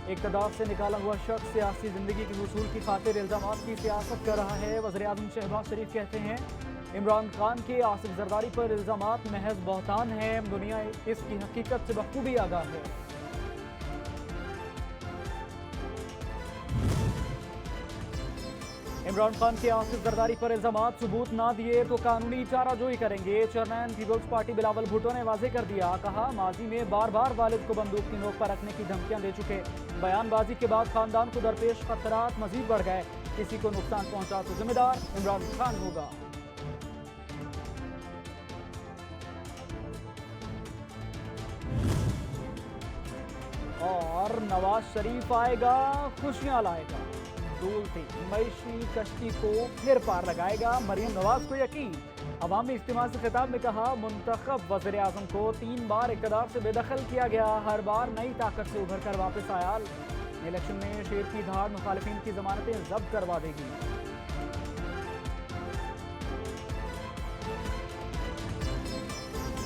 इक़्तिदार से निकाला हुआ शख्स सियासी जिंदगी की वसूल की खातिर इल्जामात की सियासत कर रहा है। वज़ीर-ए-आज़म शहबाज शरीफ कहते हैं इमरान खान के आसिफ जरदारी पर इल्जामात महज बहतान है। दुनिया इसकी हकीकत से बखूबी आगाह है। इमरान खान के आसिफ जरदारी पर इल्जामात सबूत ना दिए तो कानूनी चाराजोई करेंगे। चेयरमैन पीपल्स पार्टी बिलावल भुट्टो ने वाजे कर दिया, कहा माजी में बार बार वालिद को बंदूक की नोक पर रखने की धमकियां दे चुके। बयानबाजी के बाद खानदान को दरपेश खतरात मजीद बढ़ गए। किसी को नुकसान पहुंचा तो जिम्मेदार इमरान खान होगा। और नवाज शरीफ आएगा, खुशियां लाएगा। डूलती मईशी कश्ती को फिर पार लगाएगा, मरियम नवाज को यकीन। अवामी इज्तिमा से खिताब में कहा मुंतखब वज़ीर-ए-आज़म को 3 बार इक़्तिदार से बेदखल किया गया, हर बार नई ताकत से उभर कर वापस आया। इलेक्शन में शेर की धाड़ मुखालिफिन की जमानतें जब्त करवा देगी।